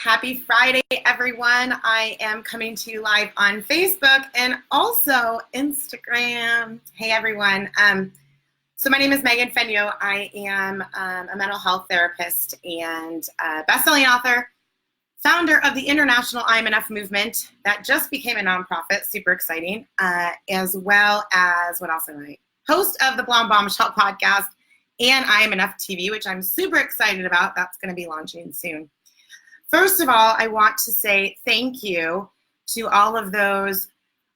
Happy Friday, everyone. I am coming to you live on Facebook and also Instagram. Hey, everyone. So my name is Fenyoe. I am a mental health therapist and best-selling author, founder of the International I'm Enough movement that just became a nonprofit, super exciting, as well as, what else am I? Host of the Blonde Bombshell podcast and I Am Enough TV, which I'm super excited about. That's going to be launching soon. First of all, I want to say thank you to all of those,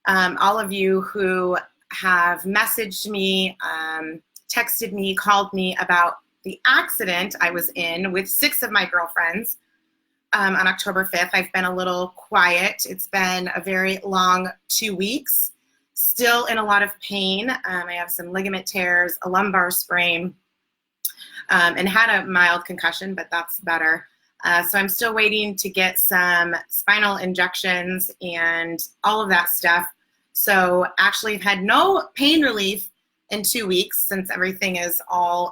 all of you who have messaged me, texted me, called me about the accident I was in with 6 of my girlfriends on October 5th. I've been a little quiet. It's been a very long 2 weeks, still in a lot of pain. I have some ligament tears, a lumbar sprain, and had a mild concussion, but that's better. So I'm still waiting to get some spinal injections and all of that stuff. So actually I've had no pain relief in 2 weeks since everything is all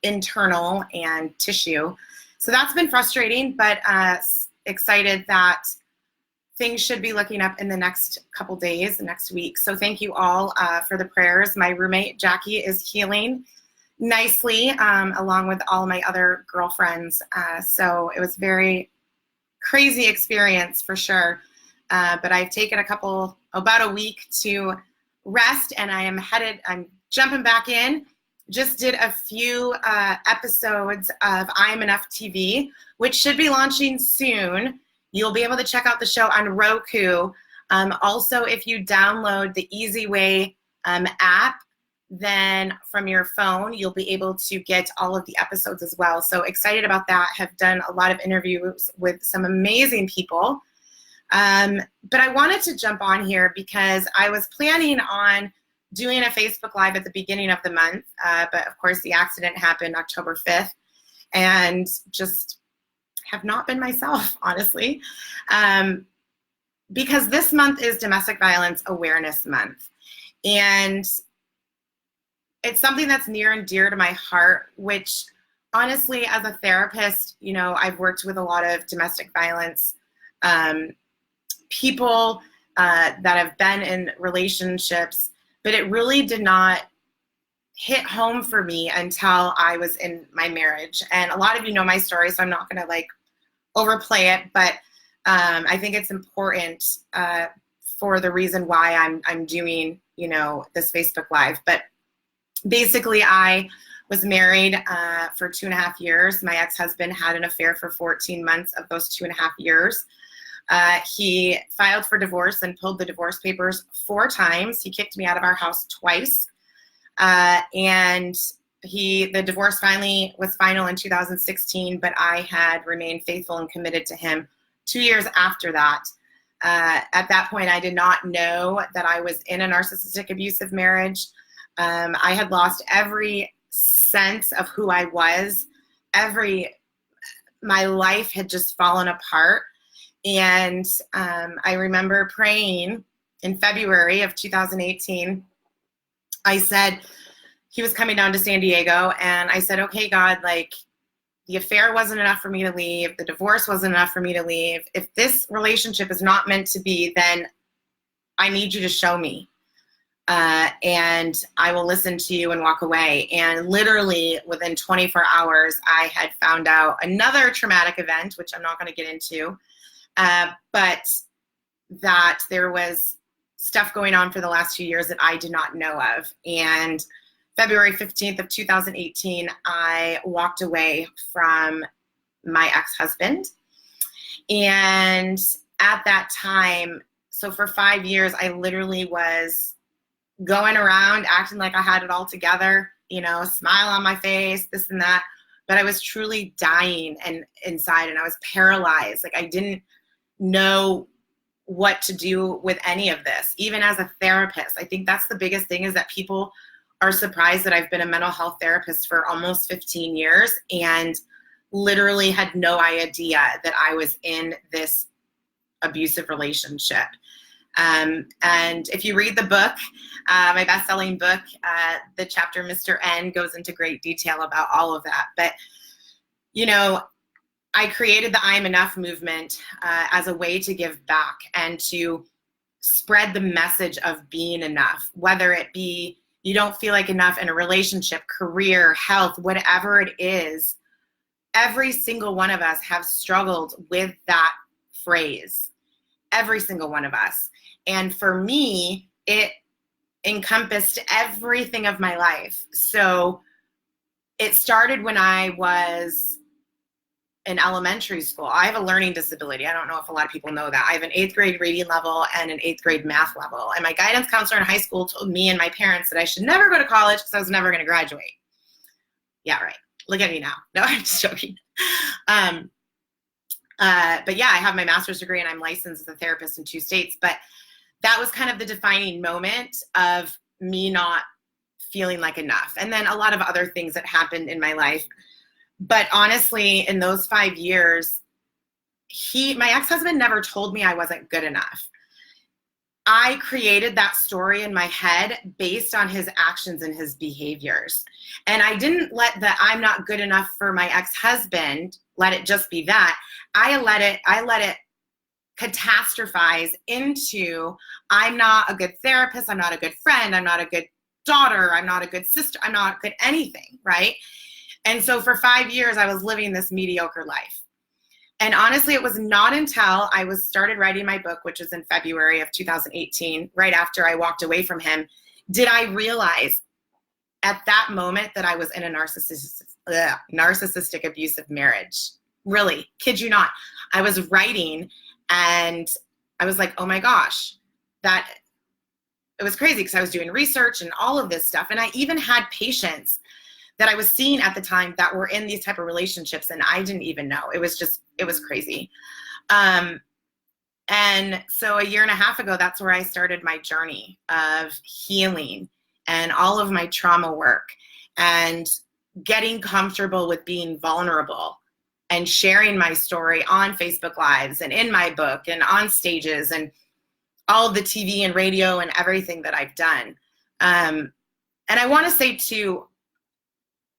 internal and tissue. So that's been frustrating, but excited that things should be looking up in the next couple days, next week. So thank you all for the prayers. My roommate, Jackie, is healing nicely, along with all my other girlfriends. So it was a very crazy experience for sure. But I've taken about a week to rest, and I'm jumping back in. Just did a few episodes of I Am Enough TV, which should be launching soon. You'll be able to check out the show on Roku. Also, if you download the Easy Way app, then from your phone, you'll be able to get all of the episodes as well. So excited about that. Have done a lot of interviews with some amazing people. But I wanted to jump on here because I was planning on doing a Facebook Live at the beginning of the month. But of course, the accident happened October 5th and just have not been myself, honestly. Because this month is Domestic Violence Awareness Month. And it's something that's near and dear to my heart, which honestly, as a therapist, I've worked with a lot of domestic violence people that have been in relationships, but it really did not hit home for me until I was in my marriage. And a lot of you know my story, so I'm not going to overplay it, but I think it's important for the reason why I'm doing, this Facebook Live. But basically, I was married for 2.5 years. My ex-husband had an affair for 14 months of those 2.5 years. He filed for divorce and pulled the divorce papers 4 times. He kicked me out of our house twice. And the divorce finally was final in 2016, but I had remained faithful and committed to him 2 years after that. At that point, I did not know that I was in a narcissistic abusive marriage. I had lost every sense of who I was. My life had just fallen apart. And I remember praying in February of 2018. I said, he was coming down to San Diego, and I said, okay, God, the affair wasn't enough for me to leave. The divorce wasn't enough for me to leave. If this relationship is not meant to be, then I need you to show me. And I will listen to you and walk away. And literally within 24 hours, I had found out another traumatic event, which I'm not going to get into, but that there was stuff going on for the last few years that I did not know of. And February 15th of 2018, I walked away from my ex-husband. And at that time, so for 5 years, I literally was going around acting like I had it all together, smile on my face, this and that. But I was truly dying inside, and I was paralyzed. I didn't know what to do with any of this, even as a therapist. I think that's the biggest thing, is that people are surprised that I've been a mental health therapist for almost 15 years and literally had no idea that I was in this abusive relationship. And if you read the book, my best-selling book, the chapter Mr. N goes into great detail about all of that. But, I created the I'm Enough movement as a way to give back and to spread the message of being enough, whether it be you don't feel like enough in a relationship, career, health, whatever it is. Every single one of us have struggled with that phrase, every single one of us. And for me, it encompassed everything of my life. So it started when I was in elementary school. I have a learning disability. I don't know if a lot of people know that. I have an 8th grade reading level and an 8th grade math level. And my guidance counselor in high school told me and my parents that I should never go to college because I was never going to graduate. Yeah, right. Look at me now. No, I'm just joking. But yeah, I have my master's degree and I'm licensed as a therapist in 2 states. But that was kind of the defining moment of me not feeling like enough. And then a lot of other things that happened in my life. But honestly, in those 5 years, my ex-husband never told me I wasn't good enough. I created that story in my head based on his actions and his behaviors. And I didn't let the I'm not good enough for my ex-husband, let it just be that. I let it catastrophize into I'm not a good therapist, I'm not a good friend, I'm not a good daughter, I'm not a good sister, I'm not good anything, right? And so for 5 years, I was living this mediocre life. And honestly, it was not until I started writing my book, which was in February of 2018, right after I walked away from him, did I realize at that moment that I was in a narcissistic abusive marriage. Really, kid you not. I was writing and I was like, oh my gosh, it was crazy because I was doing research and all of this stuff. And I even had patients that I was seeing at the time that were in these type of relationships and I didn't even know. It was crazy. And so 1.5 years ago, that's where I started my journey of healing and all of my trauma work and getting comfortable with being vulnerable and sharing my story on Facebook Lives and in my book and on stages and all of the TV and radio and everything that I've done. And I want to say too,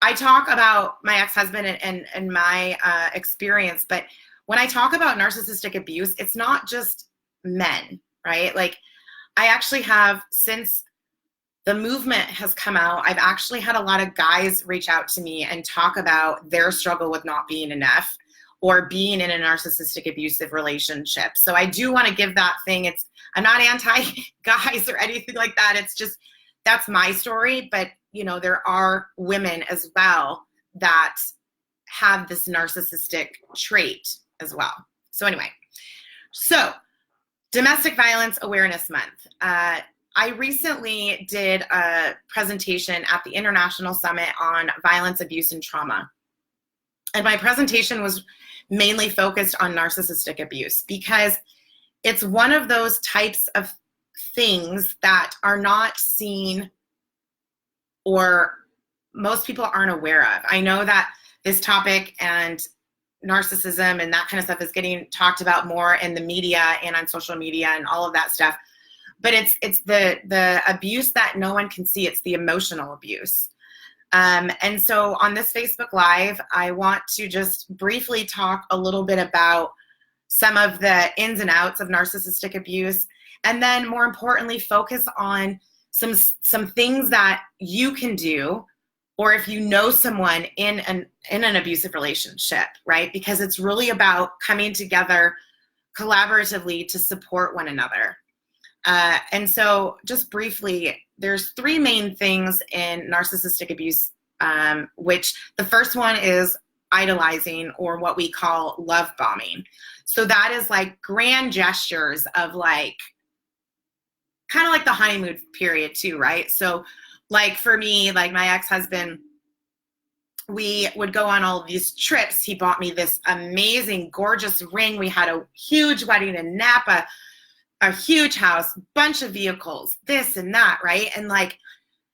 I talk about my ex-husband and my experience, but when I talk about narcissistic abuse, it's not just men, right? Like I actually have, since the movement has come out, I've actually had a lot of guys reach out to me and talk about their struggle with not being enough or being in a narcissistic abusive relationship. So I do want to give that thing. I'm not anti-guys or anything like that. It's just, that's my story. But you know, there are women as well that have this narcissistic trait as well. So anyway, Domestic Violence Awareness Month. I recently did a presentation at the International Summit on Violence, Abuse, and Trauma. And my presentation was mainly focused on narcissistic abuse because it's one of those types of things that are not seen or most people aren't aware of. I know that this topic and narcissism and that kind of stuff is getting talked about more in the media and on social media and all of that stuff. But it's the abuse that no one can see. It's the emotional abuse. And so on this Facebook Live, I want to just briefly talk a little bit about some of the ins and outs of narcissistic abuse, and then more importantly, focus on some things that you can do, or if you know someone in an abusive relationship, right? Because it's really about coming together collaboratively to support one another. And so just briefly, there's 3 main things in narcissistic abuse, which the first one is idolizing, or what we call love bombing. So that is like grand gestures of like, kind of like the honeymoon period too, right? So like for me, like my ex-husband, we would go on all of these trips. He bought me this amazing, gorgeous ring. We had a huge wedding in Napa, a huge house, bunch of vehicles, this and that, right? And like,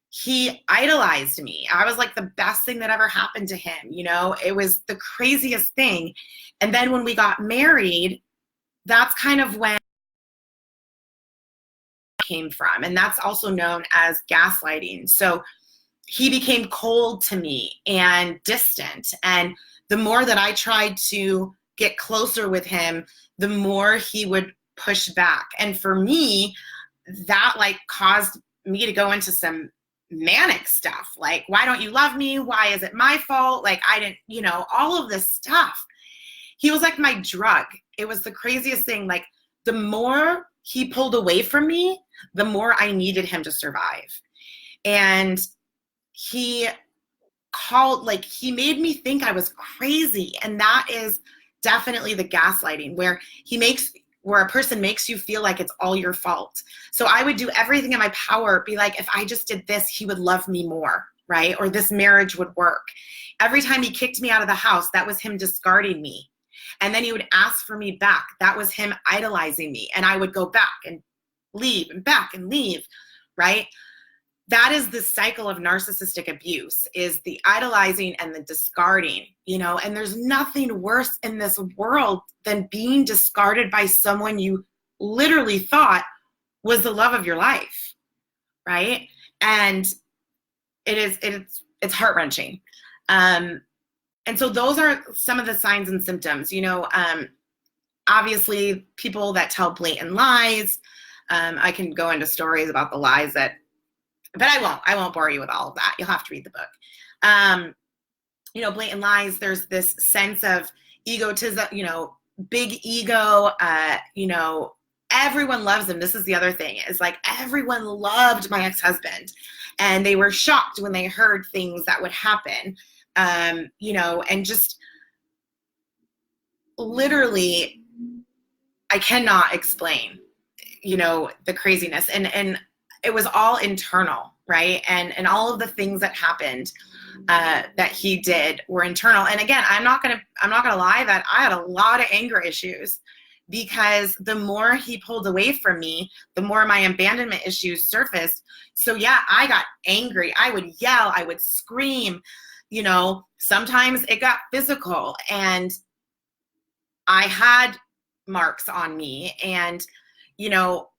he idolized me. I was like the best thing that ever happened to him. You know, it was the craziest thing. And then when we got married, that's kind of when came from, and that's also known as gaslighting. So he became cold to me and distant, and the more that I tried to get closer with him, the more he would push back. And for me, that like caused me to go into some manic stuff. Like, why don't you love me? Why is it my fault? Like, I didn't, you know, all of this stuff. He was like my drug. It was the craziest thing. Like, the more he pulled away from me, the more I needed him to survive. And he he made me think I was crazy. And that is definitely the gaslighting, where a person makes you feel like it's all your fault. So I would do everything in my power, be like, if I just did this, he would love me more, right? Or this marriage would work. Every time he kicked me out of the house, that was him discarding me. And then he would ask for me back. That was him idolizing me. And I would go back and leave and back and leave, right? That is the cycle of narcissistic abuse, is the idolizing and the discarding, you know, and there's nothing worse in this world than being discarded by someone you literally thought was the love of your life, right? And it's heart-wrenching. And so those are some of the signs and symptoms, you know. Obviously, people that tell blatant lies. I can go into stories about the lies but I won't bore you with all of that. You'll have to read the book. You know, blatant lies, there's this sense of egotism, you know, big ego, you know, everyone loves him. This is the other thing, is like, everyone loved my ex-husband, and they were shocked when they heard things that would happen, you know, and just literally, I cannot explain, you know, the craziness. And it was all internal, right? And all of the things that happened that he did were internal. And again, I'm not gonna lie that I had a lot of anger issues, because the more he pulled away from me, the more my abandonment issues surfaced. So yeah, I got angry. I would yell, I would scream, you know, sometimes it got physical, and I had marks on me, and, you know,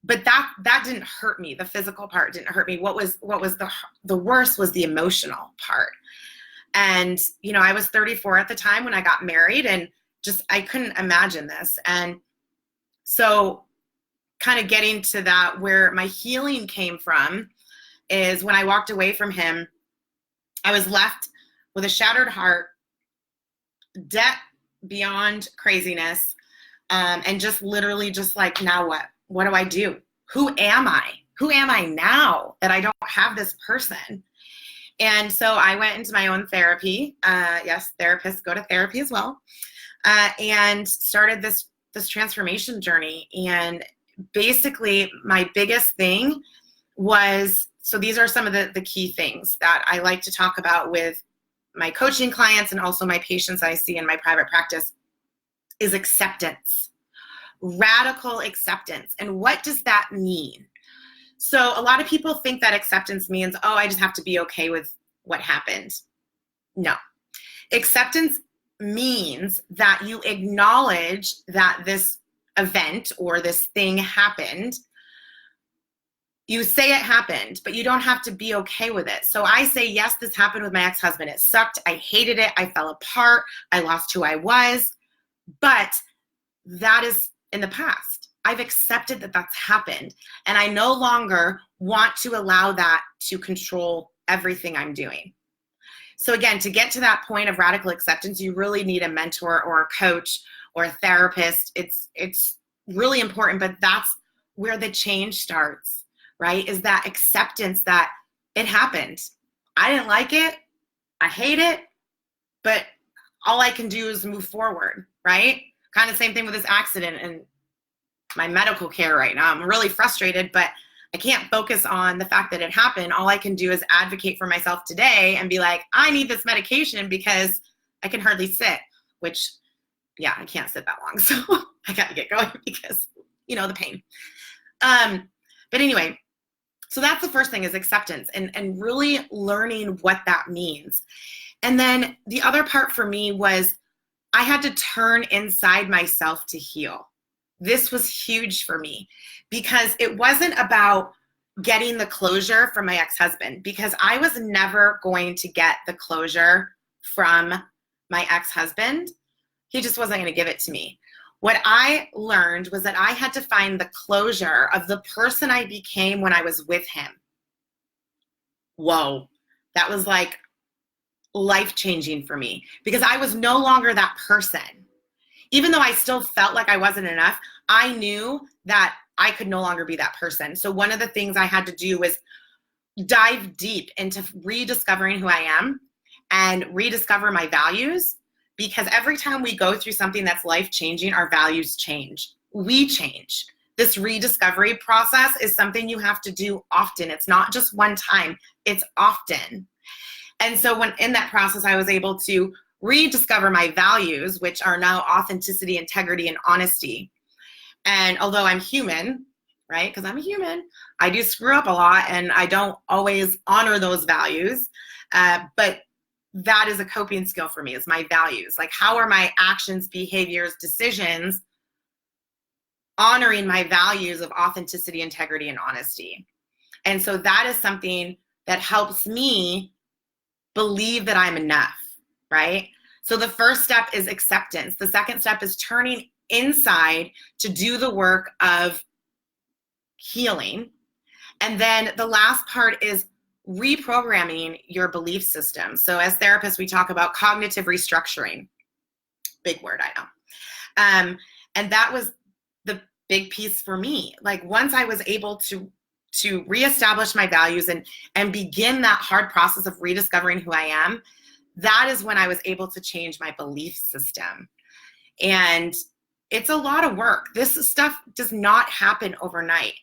but that didn't hurt me. The physical part didn't hurt me. What was the worst was the emotional part. And, you know, I was 34 at the time when I got married, and just, I couldn't imagine this. And so kind of getting to that, where my healing came from is when I walked away from him, I was left with a shattered heart, debt beyond craziness, and just literally just like, now what? What do I do? Who am I? Who am I now that I don't have this person? And so I went into my own therapy. Yes, therapists go to therapy as well. And started this transformation journey. And basically my biggest thing was, so these are some of the key things that I like to talk about with my coaching clients and also my patients I see in my private practice, is acceptance. Radical acceptance. And what does that mean? So a lot of people think that acceptance means, oh, I just have to be okay with what happened. No. Acceptance means that you acknowledge that this event or this thing happened. You say it happened, but you don't have to be okay with it. So I say, yes, this happened with my ex-husband. It sucked. I hated it. I fell apart. I lost who I was. But that is in the past. I've accepted that that's happened, and I no longer want to allow that to control everything I'm doing. So again, to get to that point of radical acceptance, you really need a mentor or a coach or a therapist. It's really important, but that's where the change starts, right? Is that acceptance that it happened. I didn't like it. I hate it, but all I can do is move forward, right? Kind of same thing with this accident and my medical care right now. I'm really frustrated, but I can't focus on the fact that it happened. All I can do is advocate for myself today and be like, I need this medication because I can hardly sit, which, yeah, I can't sit that long. So I got to get going because, you know, the pain. But anyway, so that's the first thing, is acceptance and really learning what that means. And then the other part for me was I had to turn inside myself to heal. This was huge for me, because it wasn't about getting the closure from my ex-husband, because I was never going to get the closure from my ex-husband, he just wasn't going to give it to me. What I learned was that I had to find the closure of the person I became when I was with him. Whoa, that was like life-changing for me, because I was no longer that person. Even though I still felt like I wasn't enough, I knew that I could no longer be that person. So one of the things I had to do was dive deep into rediscovering who I am and rediscover my values, because every time we go through something that's life-changing, our values change. We change. This rediscovery process is something you have to do often. It's not just one time, it's often. And so when in that process, I was able to rediscover my values, which are now authenticity, integrity, and honesty. And although I'm human, right, because I'm a human, I do screw up a lot and I don't always honor those values. But that is a coping skill for me, is my values. Like, how are my actions, behaviors, decisions honoring my values of authenticity, integrity, and honesty? And so that is something that helps me believe that I'm enough, right? So the first step is acceptance. The second step is turning inside to do the work of healing. And then the last part is reprogramming your belief system. So as therapists, we talk about cognitive restructuring. Big word, I know. And that was the big piece for me. Like, once I was able to reestablish my values and begin that hard process of rediscovering who I am, that is when I was able to change my belief system. And it's a lot of work. This stuff does not happen overnight.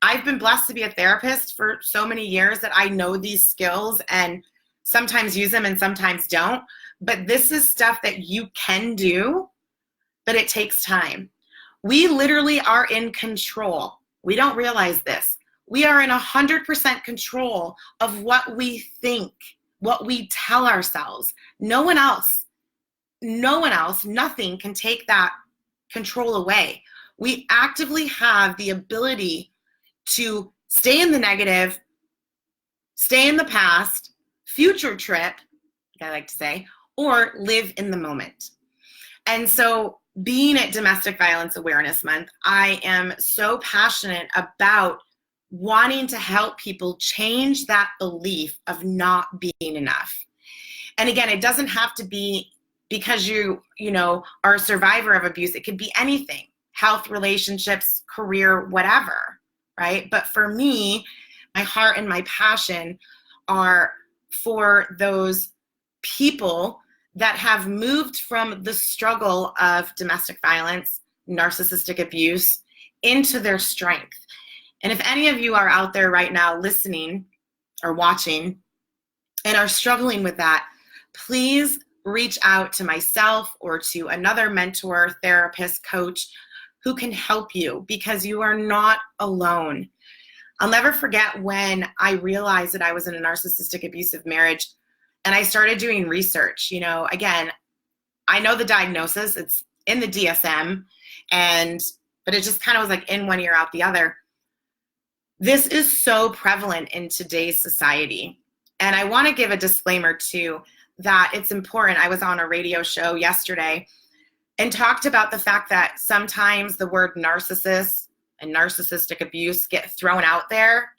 I've been blessed to be a therapist for so many years that I know these skills and sometimes use them and sometimes don't. But this is stuff that you can do, but it takes time. We literally are in control. We don't realize this. We are in 100% control of what we think, what we tell ourselves. No one else, nothing can take that control away. We actively have the ability to stay in the negative, stay in the past, future trip, I like to say, or live in the moment. And so, being at Domestic Violence Awareness Month, I am so passionate about wanting to help people change that belief of not being enough. And again, it doesn't have to be because you are a survivor of abuse. It could be anything: health, relationships, career, whatever, right? But for me, my heart and my passion are for those people that have moved from the struggle of domestic violence, narcissistic abuse, into their strength. And if any of you are out there right now listening or watching and are struggling with that, please reach out to myself or to another mentor, therapist, coach who can help you, because you are not alone. I'll never forget when I realized that I was in a narcissistic abusive marriage and I started doing research. Again, I know the diagnosis, it's in the DSM, but it just kind of was like in one ear, out the other. This is so prevalent in today's society. And I want to give a disclaimer too, that it's important. I was on a radio show yesterday and talked about the fact that sometimes the word narcissist and narcissistic abuse get thrown out there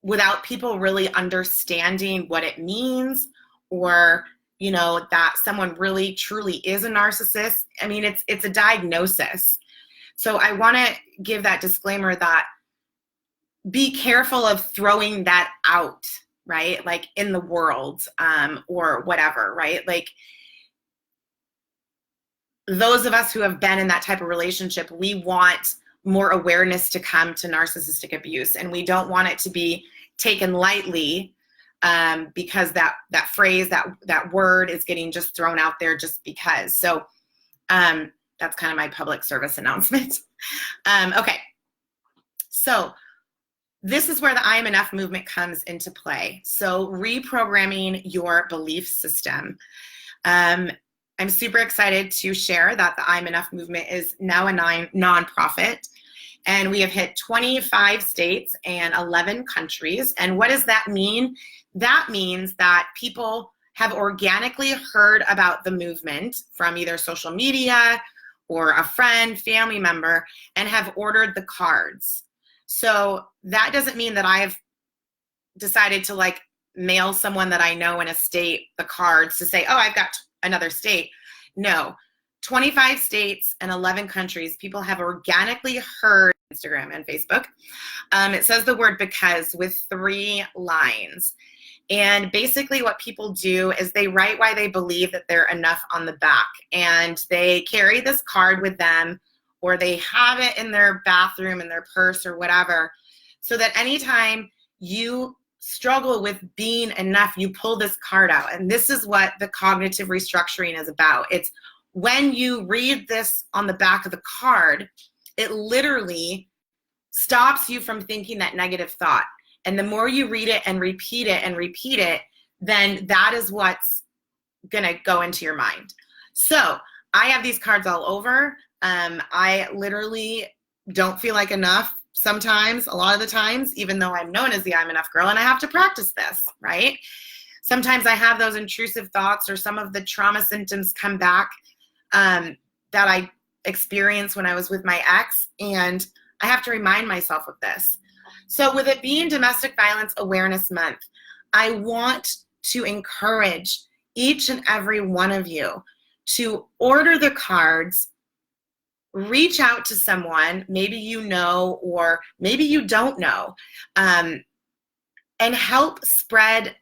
without people really understanding what it means, or that someone really truly is a narcissist. I mean, it's a diagnosis. So I want to give that disclaimer that be careful of throwing that out, right? Like in the world, or whatever, right? Like, those of us who have been in that type of relationship, we want more awareness to come to narcissistic abuse, and we don't want it to be taken lightly, because that phrase, that word is getting just thrown out there just because. So that's kind of my public service announcement. Okay, so this is where the I Am Enough movement comes into play. So reprogramming your belief system. I'm super excited to share that the I'm Enough movement is now a nonprofit, and we have hit 25 states and 11 countries. And what does that mean? That means that people have organically heard about the movement from either social media or a friend, family member, and have ordered the cards. So that doesn't mean that I've decided to like mail someone that I know in a state the cards to say, oh, I've got another state. No, 25 states and 11 countries, people have organically heard Instagram and Facebook. It says the word because with 3 lines. And basically what people do is they write why they believe that they're enough on the back. And they carry this card with them, or they have it in their bathroom, in their purse or whatever, so that anytime you struggle with being enough, you pull this card out. And this is what the cognitive restructuring is about. It's when you read this on the back of the card, it literally stops you from thinking that negative thought. And the more you read it and repeat it, then that is what's going to go into your mind. So I have these cards all over. I literally don't feel like enough sometimes, a lot of the times, even though I'm known as the I'm enough girl, and I have to practice this, right? Sometimes I have those intrusive thoughts, or some of the trauma symptoms come back that I experienced when I was with my ex, and I have to remind myself of this. So with it being Domestic Violence Awareness Month, I want to encourage each and every one of you to order the cards, reach out to someone, maybe you know, or maybe you don't know, and help spread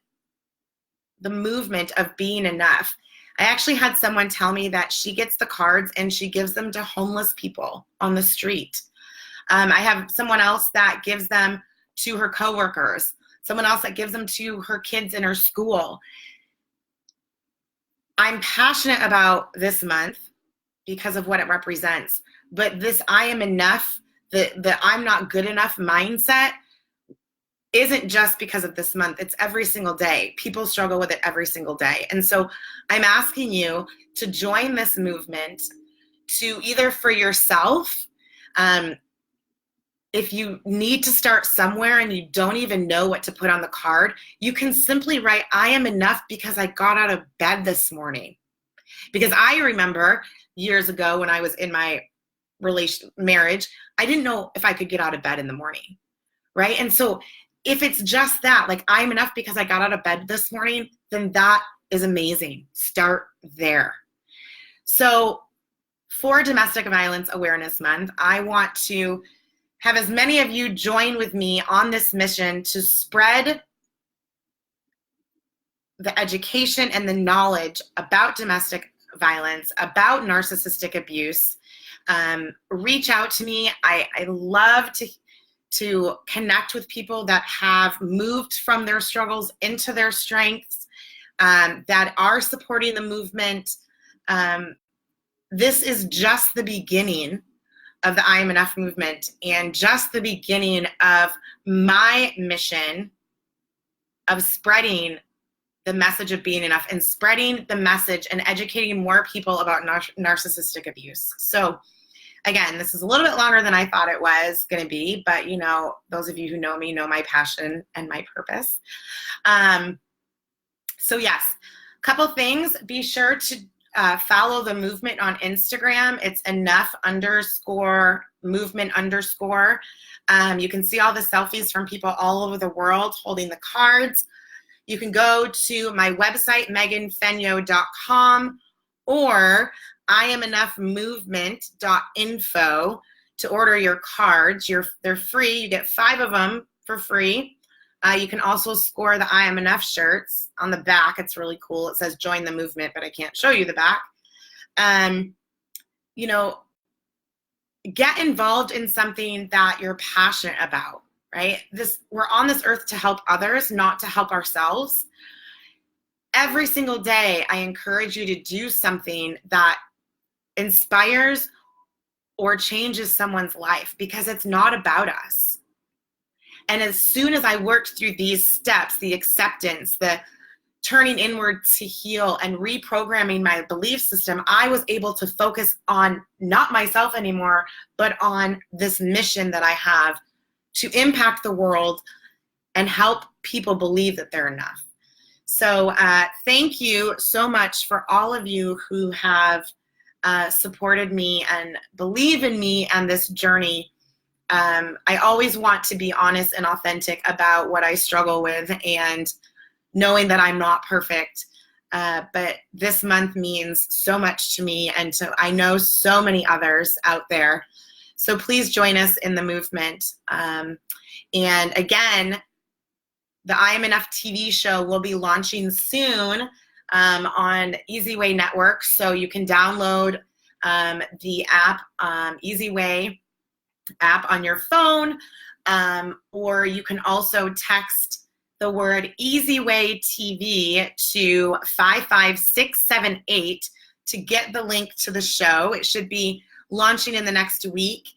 the movement of being enough. I actually had someone tell me that she gets the cards and she gives them to homeless people on the street. I have someone else that gives them to her coworkers, someone else that gives them to her kids in her school. I'm passionate about this month because of what it represents, but this I am enough, the I'm not good enough mindset isn't just because of this month. It's every single day. People struggle with it every single day. And so I'm asking you to join this movement, to either for yourself, if you need to start somewhere and you don't even know what to put on the card, you can simply write, I am enough because I got out of bed this morning. Because I remember years ago when I was in my marriage, I didn't know if I could get out of bed in the morning, right? And so if it's just that, like I'm enough because I got out of bed this morning, then that is amazing. Start there. So for Domestic Violence Awareness Month, I want to have as many of you join with me on this mission to spread the education and the knowledge about domestic violence, about narcissistic abuse. Reach out to me. I love to connect with people that have moved from their struggles into their strengths, that are supporting the movement. This is just the beginning of the I Am Enough movement, and just the beginning of my mission of spreading the message of being enough, and spreading the message and educating more people about narcissistic abuse. So again, this is a little bit longer than I thought it was going to be, but you know, those of you who know me know my passion and my purpose. So yes, a couple things. Be sure to follow the movement on Instagram. It's enough_movement_. You can see all the selfies from people all over the world holding the cards. You can go to my website, meganfenyoe.com, or IamEnoughMovement.info to order your cards. They're free. You get 5 of them for free. You can also score the I Am Enough shirts on the back. It's really cool. It says join the movement, but I can't show you the back. You know, get involved in something that you're passionate about, right? We're on this earth to help others, not to help ourselves. Every single day, I encourage you to do something that inspires or changes someone's life, because it's not about us. And as soon as I worked through these steps, the acceptance, the turning inward to heal, and reprogramming my belief system, I was able to focus on not myself anymore, but on this mission that I have to impact the world and help people believe that they're enough. So thank you so much for all of you who have supported me and believe in me and this journey. I always want to be honest and authentic about what I struggle with, and knowing that I'm not perfect. But this month means so much to me, and I know so many others out there. So please join us in the movement. And again, the I Am Enough TV show will be launching soon on Easy Way Network. So you can download the app, Easy Way app on your phone, or you can also text the word Easy Way TV to 55678 to get the link to the show. It should be launching in the next week.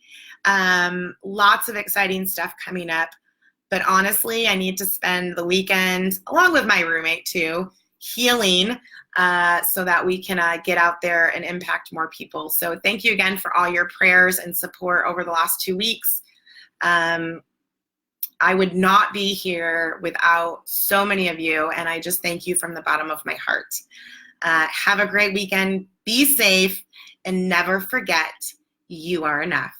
Lots of exciting stuff coming up. But honestly, I need to spend the weekend, along with my roommate too, healing so that we can get out there and impact more people. So thank you again for all your prayers and support over the last 2 weeks. I would not be here without so many of you, and I just thank you from the bottom of my heart. Have a great weekend. Be safe, and never forget, you are enough.